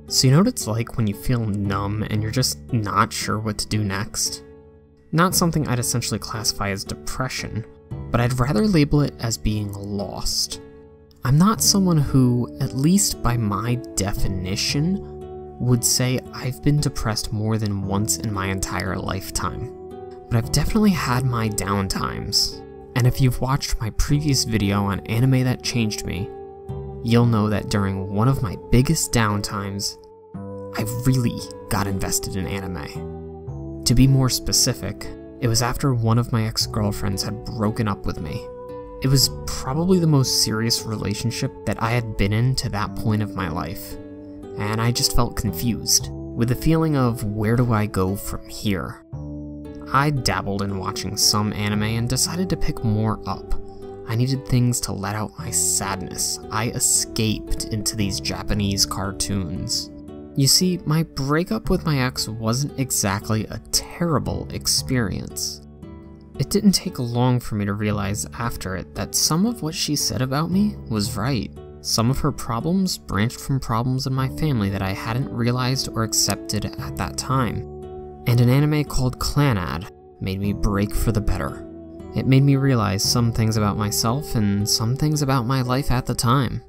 So you know what it's like when you feel numb and you're just not sure what to do next? Not something I'd essentially classify as depression, but I'd rather label it as being lost. I'm not someone who, at least by my definition, would say I've been depressed more than once in my entire lifetime. But I've definitely had my down times. And if you've watched my previous video on anime that changed me, you'll know that during one of my biggest downtimes, I really got invested in anime. To be more specific, it was after one of my ex-girlfriends had broken up with me. It was probably the most serious relationship that I had been in to that point of my life, and I just felt confused, with the feeling of where do I go from here? I dabbled in watching some anime and decided to pick more up. I needed things to let out my sadness. I escaped into these Japanese cartoons. You see, my breakup with my ex wasn't exactly a terrible experience. It didn't take long for me to realize after it that some of what she said about me was right. Some of her problems branched from problems in my family that I hadn't realized or accepted at that time. And an anime called Clannad made me break for the better. It made me realize some things about myself and some things about my life at the time.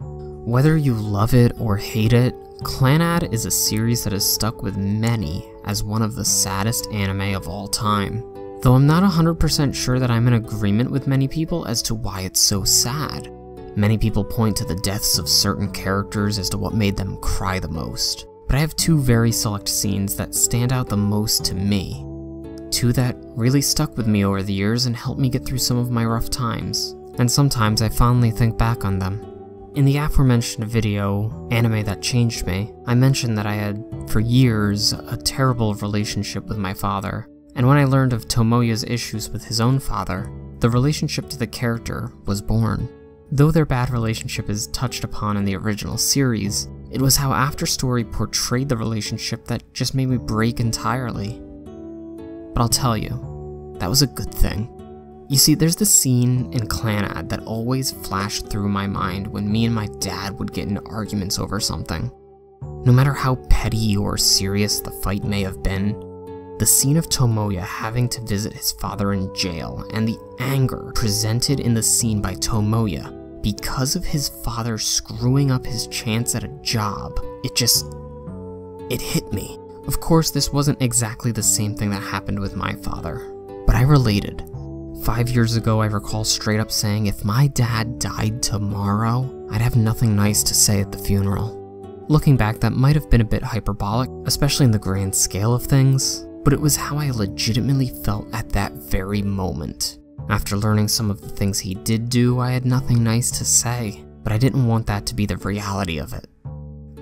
Whether you love it or hate it, Clannad is a series that has stuck with many as one of the saddest anime of all time. Though I'm not 100% sure that I'm in agreement with many people as to why it's so sad. Many people point to the deaths of certain characters as to what made them cry the most. But I have two very select scenes that stand out the most to me. Two that really stuck with me over the years and helped me get through some of my rough times. And sometimes I fondly think back on them. In the aforementioned video, Anime That Changed Me, I mentioned that I had, for years, a terrible relationship with my father. And when I learned of Tomoya's issues with his own father, the relationship to the character was born. Though their bad relationship is touched upon in the original series, it was how Afterstory portrayed the relationship that just made me break entirely. But I'll tell you, that was a good thing. You see, there's this scene in Clannad that always flashed through my mind when me and my dad would get in arguments over something. No matter how petty or serious the fight may have been, the scene of Tomoya having to visit his father in jail and the anger presented in the scene by Tomoya because of his father screwing up his chance at a job, it hit me. Of course, this wasn't exactly the same thing that happened with my father, but I related. 5 years ago, I recall straight up saying if my dad died tomorrow, I'd have nothing nice to say at the funeral. Looking back, that might have been a bit hyperbolic, especially in the grand scale of things, but it was how I legitimately felt at that very moment. After learning some of the things he did do, I had nothing nice to say, but I didn't want that to be the reality of it.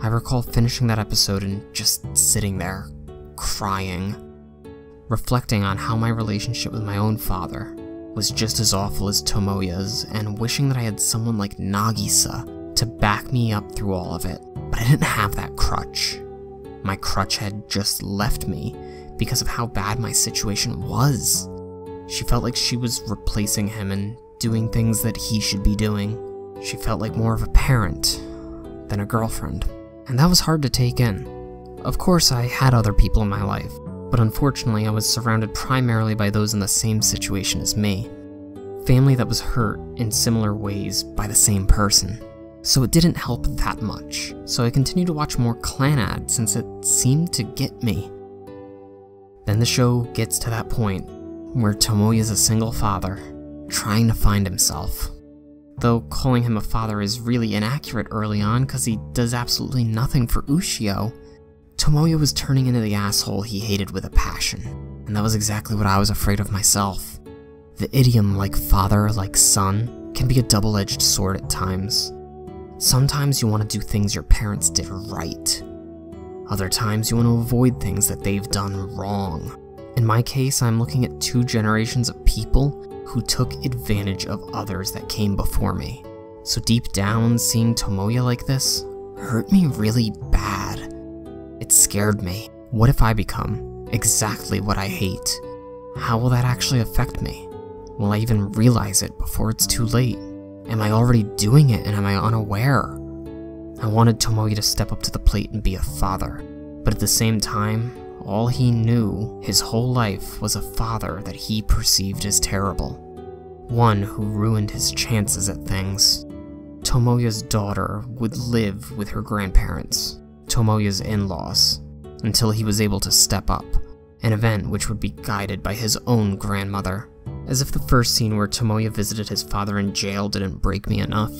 I recall finishing that episode and just sitting there, crying, reflecting on how my relationship with my own father was just as awful as Tomoya's, and wishing that I had someone like Nagisa to back me up through all of it. But I didn't have that crutch. My crutch had just left me because of how bad my situation was. She felt like she was replacing him and doing things that he should be doing. She felt like more of a parent than a girlfriend. And that was hard to take in. Of course, I had other people in my life, but unfortunately I was surrounded primarily by those in the same situation as me. Family that was hurt in similar ways by the same person. So it didn't help that much. So I continued to watch more Clannad since it seemed to get me. Then the show gets to that point where Tomoya's a single father, trying to find himself. Though calling him a father is really inaccurate early on because he does absolutely nothing for Ushio, Tomoya was turning into the asshole he hated with a passion, and that was exactly what I was afraid of myself. The idiom like father, like son, can be a double-edged sword at times. Sometimes you want to do things your parents did right. Other times you want to avoid things that they've done wrong. In my case, I'm looking at 2 generations of people who took advantage of others that came before me. So deep down, seeing Tomoya like this hurt me really bad. It scared me. What if I become exactly what I hate? How will that actually affect me? Will I even realize it before it's too late? Am I already doing it and am I unaware? I wanted Tomoya to step up to the plate and be a father, but at the same time, all he knew his whole life was a father that he perceived as terrible. One who ruined his chances at things. Tomoya's daughter would live with her grandparents, Tomoya's in-laws, until he was able to step up, an event which would be guided by his own grandmother. As if the first scene where Tomoya visited his father in jail didn't break me enough,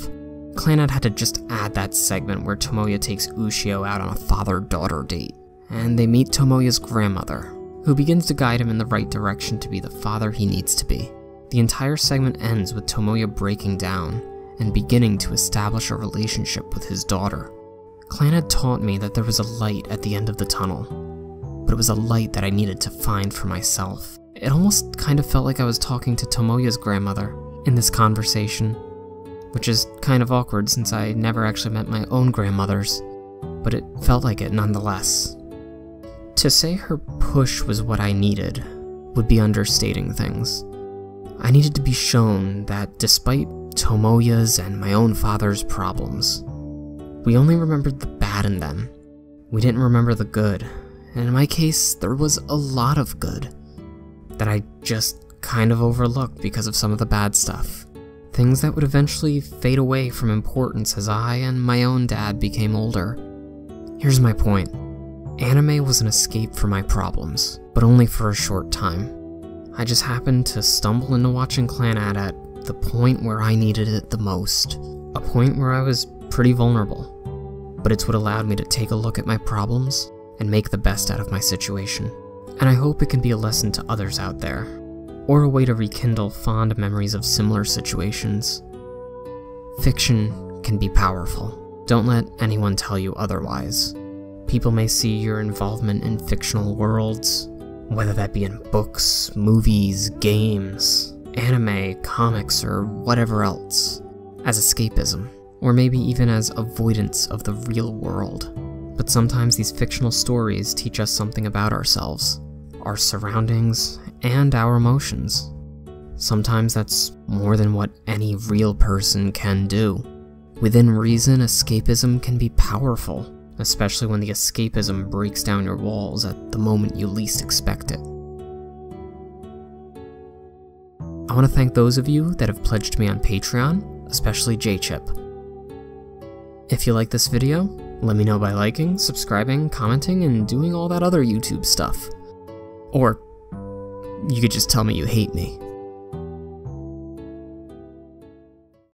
Clannad had to just add that segment where Tomoya takes Ushio out on a father-daughter date, and they meet Tomoya's grandmother, who begins to guide him in the right direction to be the father he needs to be. The entire segment ends with Tomoya breaking down and beginning to establish a relationship with his daughter. Clannad taught me that there was a light at the end of the tunnel, but it was a light that I needed to find for myself. It almost kind of felt like I was talking to Tomoya's grandmother in this conversation, which is kind of awkward since I never actually met my own grandmothers, but it felt like it nonetheless. To say her push was what I needed would be understating things. I needed to be shown that despite Tomoya's and my own father's problems, we only remembered the bad in them. We didn't remember the good, and in my case, there was a lot of good that I just kind of overlooked because of some of the bad stuff. Things that would eventually fade away from importance as I and my own dad became older. Here's my point. Anime was an escape for my problems, but only for a short time. I just happened to stumble into watching Clannad at the point where I needed it the most. A point where I was pretty vulnerable. But it's what allowed me to take a look at my problems and make the best out of my situation. And I hope it can be a lesson to others out there, or a way to rekindle fond memories of similar situations. Fiction can be powerful. Don't let anyone tell you otherwise. People may see your involvement in fictional worlds, whether that be in books, movies, games, anime, comics, or whatever else, as escapism, or maybe even as avoidance of the real world. But sometimes these fictional stories teach us something about ourselves, our surroundings, and our emotions. Sometimes that's more than what any real person can do. Within reason, escapism can be powerful, especially when the escapism breaks down your walls at the moment you least expect it. I want to thank those of you that have pledged me on Patreon, especially J-Chip. If you like this video, let me know by liking, subscribing, commenting, and doing all that other YouTube stuff. Or you could just tell me you hate me.